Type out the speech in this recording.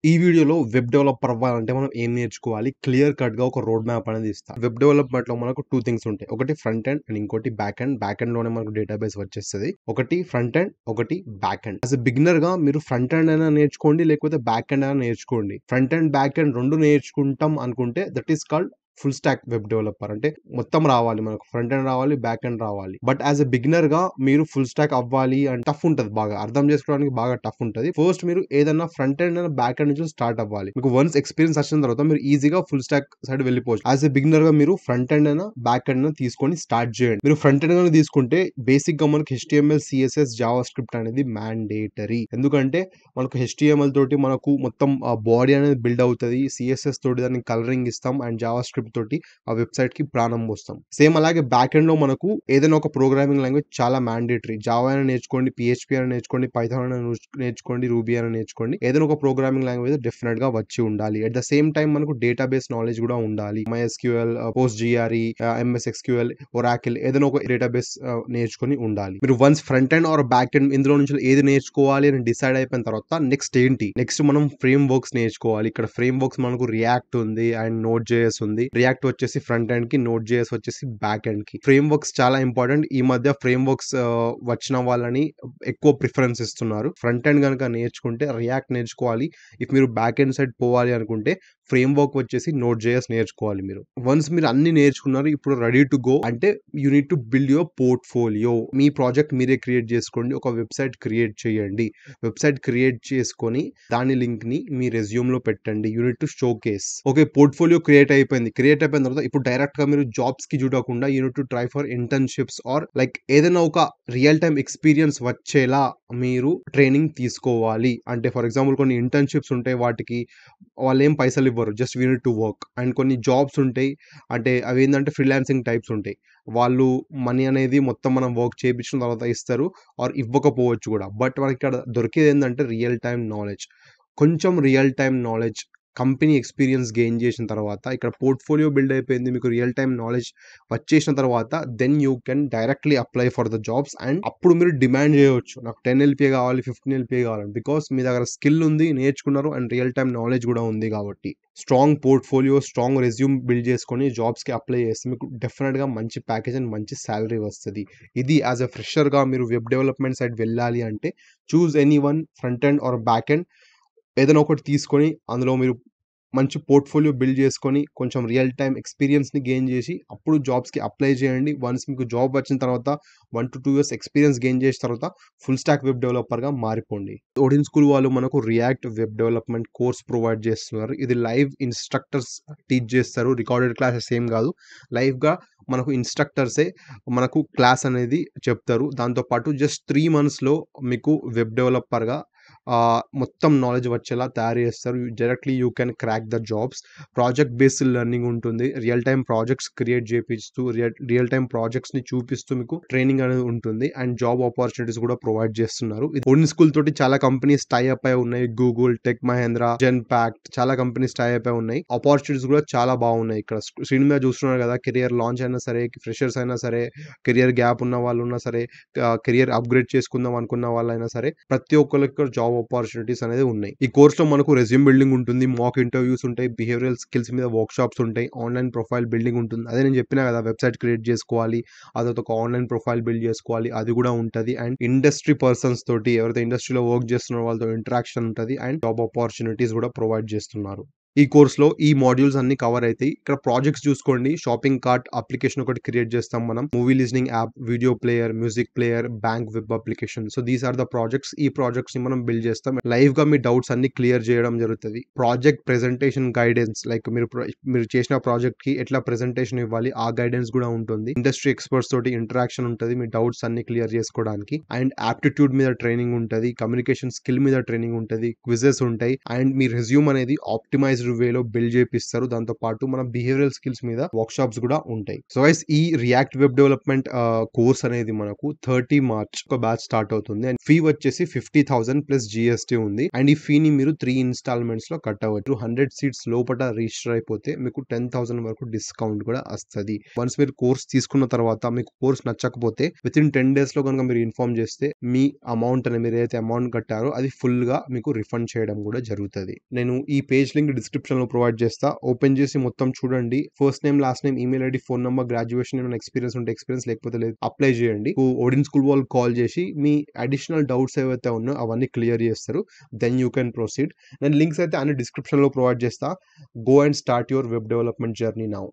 ఈ వీడియోలో web developer అవ్వాలంటే మనం ఏం నేర్చుకోవాలి? క్లియర్ కట్‌గా ఒక రోడ్ మ్యాప్ అనేది ఇస్తా. వెబ్ డెవలప్‌మెంట్‌లో మనకు 2 థింగ్స్ ఉంటాయి. ఒకటి ఫ్రంట్ ఎండ్ అండ్ ఇంకోటి బ్యాక్ ఎండ్. బ్యాక్ ఎండ్‌లోనే మనకు డేటాబేస్ వచ్చేస్తది. ఒకటి ఫ్రంట్ ఎండ్, ఒకటి బ్యాక్ ఎండ్. యాస్ ఎ బిగినర్‌గా మీరు ఫ్రంట్ ఎండ్ అయినా నేర్చుకోండి, లేకపోతే బ్యాక్ ఎండ్ అయినా నేర్చుకోండి. ఫ్రంట్ ఎండ్, బ్యాక్ ఎండ్ 2 నేర్చుకుంటాం అనుకుంటే that is called full stack web developer. అంటే మొత్తం రావాలి మనకు. ఫ్రంట్ ఎండ్ రావాలి, బ్యాక్ ఎండ్ రావాలి. బట్ యాస్ ఎ బిగినర్‌గా మీరు ఫుల్ స్టాక్ అవ్వాలి అండ్ టఫ్ ఉంటది బాగా. అర్థం చేసుకోవడానికి బాగా టఫ్ ఉంటది. ఫస్ట్ మీరు ఏదన్నా ఫ్రంట్ ఎండ్ అయినా బ్యాక్ ఎండ్ నుంచి స్టార్ట్ అవ్వాలి. మీకు వన్స్ ఎక్స్‌పీరియన్స్ వచ్చిన తర్వాత మీరు ఈజీగా ఫుల్ స్టాక్ సైడ్ వెళ్ళిపోవచ్చు. యాస్ ఎ బిగినర్‌గా మీరు ఫ్రంట్ ఎండ్ అయినా, బ్యాక్ ఎండ్ అయినా తీసుకొని స్టార్ట్ చేయండి. మీరు ఫ్రంట్ ఎండ్ గాని తీసుకుంటే బేసిక్‌గా మనకు HTML, CSS, జావా స్క్రిప్ట్ అనేది మ్యాండేటరీ. ఎందుకంటే మనకు HTML తోటి మనకు మొత్తం బాడీ అనేది బిల్డ్ అవుతది. CSS తోటి దానికి కలరింగ్ ఇస్తాం అండ్ జావా స్క్రిప్ట్ తోటి ఆ వెబ్‌సైట్ కి ప్రాణం పోస్తాం. సేమ్ అలాగే బ్యాక్ ఎండ్ లో మనకు ఏదైనా ఒక ప్రోగ్రామింగ్ లాంగ్వేజ్ చాలా మ్యాండేటరీ. జావా అయినా నేర్చుకోండి, PHP అయినా నేర్చుకోండి, పైథాన్ అయినా నేర్చుకోండి, రూబీ అయినా నేర్చుకోండి. ఏదైనా ఒక ప్రోగ్రామింగ్ లాంగ్వేజ్ డెఫినెట్ గా వచ్చి ఉండాలి. అట్ ద సేమ్ టైం మనకు డేటాబేస్ నాలెడ్జ్ కూడా ఉండాలి. MySQL, PostgRE, MS SQL, Oracle ఏదైనా ఒక డేటాబేస్ నేర్చుకొని ఉండాలి. మీరు once front end or back end ఇందులో నుంచి ఏది నేర్చుకోవాలి అని డిసైడ్ అయిపోయిన తర్వాత నెక్స్ట్ ఏంటి? నెక్స్ట్ మనం ఫ్రేమ్ వర్క్స్ నేర్చుకోవాలి. ఇక్కడ ఫ్రేమ్ వర్క్స్ మనకు రియాక్ట్ ఉంది అండ్ Node.js ఉంది. రియాక్ట్ వచ్చేసి ఫ్రంట్ ఎండ్ కి, Node.js వచ్చేసి బ్యాక్ ఎండ్ కి. ఫ్రేమ్ వర్క్స్ చాలా ఇంపార్టెంట్. ఈ మధ్య ఫ్రేమ్ వర్క్స్ వచ్చిన వాళ్ళని ఎక్కువ ప్రిఫరెన్స్ ఇస్తున్నారు. ఫ్రంట్ ఎండ్ గనుక నేర్చుకుంటే రియాక్ట్ నేర్చుకోవాలి. ఇఫ్ మీరు బ్యాక్ ఎండ్ సైడ్ పోవాలి అనుకుంటే ఫ్రేమ్ వర్క్ వచ్చేసి Node.js నేర్చుకోవాలి మీరు. వన్స్ మీరు అన్ని నేర్చుకున్నారు, ఇప్పుడు రెడీ టు గో అంటే you need to build your portfolio. మీ ప్రాజెక్ట్ మీరే క్రియేట్ చేసుకోండి. ఒక వెబ్‌సైట్ క్రియేట్ చేయండి. వెబ్‌సైట్ క్రియేట్ చేసుకొని దాని లింక్ ని మీ రెజ్యూమ్‌లో పెట్టండి. You need to showcase. Okay, portfolio create అయిపోయింది. క్రియేట్ అయిపోయిన తర్వాత ఇప్పుడు డైరెక్ట్ గా మీరు జాబ్స్ కి చూడకుండా you need to try for internships or like ఏదైనా ఒక రియల్ టైమ్ ఎక్స్‌పీరియన్స్ వచ్చేలా మీరు ట్రైనింగ్ తీసుకోవాలి. అంటే ఫర్ ఎగ్జాంపుల్ కొన్ని ఇంటర్న్‌షిప్స్ ఉంటాయి. వాటికి వాళ్ళేం పైసలు ఇవ్వరు. Just we need to work. And కొన్ని జాబ్స్ ఉంటాయి. అంటే అవేందంటే ఫ్రీలాన్సింగ్ టైప్స్ ఉంటాయి. వాళ్ళు మనీ అనేది మొత్తం మనం వర్క్ చేపించిన తర్వాత ఇస్తారు ఆర్ ఇవ్వకపోవచ్చు కూడా. బట్ మనకిక్కడ దొరికేదేందంటే రియల్ టైమ్ నాలెడ్జ్. కొంచెం real time knowledge, company experience gain చేసిన తర్వాత ఇక్కడ పోర్ట్‌ఫోలియో బిల్డ్ అయిపోయింది. మీకు రియల్ టైమ్ నాలెడ్జ్ వచ్చేసిన తర్వాత then you can directly apply for the jobs and అప్పుడు మీరు డిమాండ్ చేయొచ్చు. నాకు 10 ఎల్‌పీఏ కావాలి, 15 ఎల్‌పీఏ కావాలని. బికాస్ మీ దగ్గర స్కిల్ ఉంది, నేర్చుకున్నారు అండ్ రియల్ టైమ్ నాలెడ్జ్ కూడా ఉంది కాబట్టి. Strong portfolio, strong resume build చేసుకొని జాబ్స్‌కి అప్లై చేస్తే మీకు డెఫినిట్‌గా మంచి ప్యాకేజ్ అండ్ మంచి సాలరీ వస్తది. ఇది యాస్ ఎ ఫ్రెషర్‌గా మీరు వెబ్ డెవలప్‌మెంట్ సైడ్ వెళ్ళాలి అంటే choose any one front end or back end ఏదైనా ఒకటి తీసుకొని అందులో మీరు మంచి పోర్ట్‌ఫోలియో బిల్డ్ చేసుకొని కొంచెం రియల్ టైమ్ ఎక్స్‌పీరియన్స్‌ని గెయిన్ చేసి అప్పుడు జాబ్స్‌కి అప్లై చేయండి. వన్స్ మీకు జాబ్ వచ్చిన తర్వాత 1-2 ఇయర్స్ ఎక్స్‌పీరియన్స్ గెయిన్ చేసిన తర్వాత ఫుల్ స్టాక్ వెబ్ డెవలపర్‌గా మారిపోండి. ఓడిన్ స్కూల్ వాళ్ళు మనకు react web development course provide చేస్తున్నారు. ఇది లైవ్ ఇన్‌స్ట్రక్టర్స్ టీచ్ చేస్తారు. రికార్డెడ్ క్లాసెస్ ఏం కాదు. లైవ్‌గా మనకు ఇన్‌స్ట్రక్టర్సే మనకు క్లాస్ అనేది చెప్తారు. దాంతో పాటు జస్ట్ 3 మంత్స్‌లో మీకు వెబ్ డెవలపర్‌గా మొత్తం నాలెడ్జ్ వచ్చేలా తయారు చేస్తారు. Directly you can crack the jobs. Project based learning ఉంటుంది. రియల్ టైమ్ ప్రాజెక్ట్స్ క్రియేట్ చేపిస్తూ రియల్ టైమ్ ప్రాజెక్ట్స్‌ని చూపిస్తూ మీకు ట్రైనింగ్ అనేది ఉంటుంది. అండ్ జాబ్ ఆపర్చునిటీస్ కూడా ప్రొవైడ్ చేస్తున్నారు. ఓడిన్ స్కూల్ తోటి చాలా కంపెనీస్ టై అప్ అయి ఉన్నాయి. గూగుల్, టెక్ మహేంద్ర, జెన్‌పాక్ట్ చాలా కంపెనీస్ టై అప్ అయి ఉన్నాయి. ఆపర్చునిటీస్ కూడా చాలా బాగున్నాయి. ఇక్కడ స్క్రీన్ మీద చూస్తున్నారు కదా! కెరియర్ లాంచ్ అయినా సరే, ఫ్రెషర్స్ అయినా సరే, కెరియర్ గ్యాప్ ఉన్న వాళ్ళు ఉన్నా సరే, కెరియర్ అప్‌గ్రేడ్ చేసుకుందాం అనుకున్న వాళ్ళైనా సరే ప్రతి ఒక్కళ్ళకి ఇక్కడ జాబ్ ఆపర్చునిటీస్ అనేది ఉన్నాయి. ఈ కోర్స్‌లో మనకు రెజ్యూమ్ బిల్డింగ్ ఉంటుంది. మాక్ ఇంటర్వ్యూస్ ఉంటాయి. బిహేవియరల్ స్కిల్స్ మీద వర్క్‌షాప్స్ ఉంటాయి. ఆన్‌లైన్ ప్రొఫైల్ బిల్డింగ్ ఉంటుంది. అదే నేను చెప్పినా కదా! వెబ్‌సైట్ క్రియేట్ చేసుకోవాలి. అదొక ఒక ఆన్‌లైన్ ప్రొఫైల్ బిల్డ్ చేసుకోవాలి. అది కూడా ఉంటది. అండ్ ఇండస్ట్రీ పర్సన్స్ తోటి ఎవరైతే ఇండస్ట్రీలో వర్క్ చేస్తున్నారో వాళ్ళతో ఇంటరాక్షన్ ఉంటది. అండ్ జాబ్ ఆపర్చునిటీస్ కూడా ప్రొవైడ్ చేస్తున్నారు. ఈ కోర్స్‌లో ఈ మాడ్యూల్స్ అన్ని కవర్ అయితాయి. ఇక్కడ ప్రాజెక్ట్స్ చూసుకోండి. షాపింగ్ కార్ట్ అప్లికేషన్ ఒకటి క్రియేట్ చేస్తాం మనం. Movie listening app, video player, music player, bank web application. So these are the projects. ఈ ప్రాజెక్ట్స్‌ని మనం బిల్డ్ చేస్తాం. లైవ్‌గా మీ డౌట్స్ అన్ని క్లియర్ చేయడం జరుగుతది. ప్రాజెక్ట్ ప్రెజెంటేషన్ గైడెన్స్ లైక్ మీరు చేసిన ప్రాజెక్ట్‌కి ఎట్లా ప్రెజెంటేషన్ ఇవ్వాలి ఆ గైడెన్స్ కూడా ఉంటుంది. ఇండస్ట్రీ ఎక్స్పర్ట్స్ తోటి ఇంటరాక్షన్ ఉంటది. మీ డౌట్స్ అన్ని క్లియర్ చేసుకోవడానికి. అండ్ ఆప్టిట్యూడ్ మీద ట్రైనింగ్ ఉంటది. కమ్యూనికేషన్ స్కిల్ మీద ట్రైనింగ్ ఉంటది. క్విజెస్ ఉంటాయి. అండ్ మీ రెజ్యూమ్ అనేది ఆప్టిమైజ్డ్ ఆటోమైజ్డ్ వేలో బిల్డ్ చేపిస్తారు. దాంతో పాటు మన బిహేవియరల్ స్కిల్స్ మీద వర్క్ షాప్స్ కూడా ఉంటాయి. సో గైస్ ఈ రియాక్ట్ వెబ్ డెవలప్మెంట్ కోర్స్ అనేది మనకు 30 మార్చ్ ఒక బ్యాచ్ స్టార్ట్ అవుతుంది. అండ్ ఫీ వచ్చేసి 50,000 ప్లస్ జిఎస్టీ ఉంది. అండ్ ఈ ఫీని మీరు 3 ఇన్స్టాల్మెంట్స్ లో కట్టవచ్చు. 100 సీట్స్ లోపల రిజిస్టర్ అయిపోతే మీకు 10,000 వరకు డిస్కౌంట్ కూడా వస్తుంది. వన్స్ మీరు కోర్స్ తీసుకున్న తర్వాత మీకు కోర్స్ నచ్చకపోతే విత్ ఇన్ 10 days లో కనుక మీరు ఇన్ఫార్మ్ చేస్తే మీ అమౌంట్ అని మీరు ఏదైతే అమౌంట్ కట్టారో అది ఫుల్ గా మీకు రిఫండ్ చేయడం కూడా జరుగుతుంది. నేను ఈ పేజ్ లింక్ డిస్క్రిప్షన్ లో ప్రొవైడ్ చేస్తా. ఓపెన్ చేసి మొత్తం చూడండి. First name, last name, email ID, phone number, graduation ఏమైనా ఎక్స్పీరియన్స్ ఉంటే ఎక్స్పీరియన్స్, లేకపోతే లేదు అప్లై చేయండి. ఓడిన్ స్కూల్ వాళ్ళు కాల్ చేసి మీ అడిషనల్ డౌట్స్ ఏవైతే ఉన్నాయో అవన్నీ క్లియర్ చేస్తారు. Then you can proceed. నేను లింక్స్ అయితే అన్ని డిస్క్రిప్షన్ లో ప్రొవైడ్ చేస్తా. Go and start your web development journey now.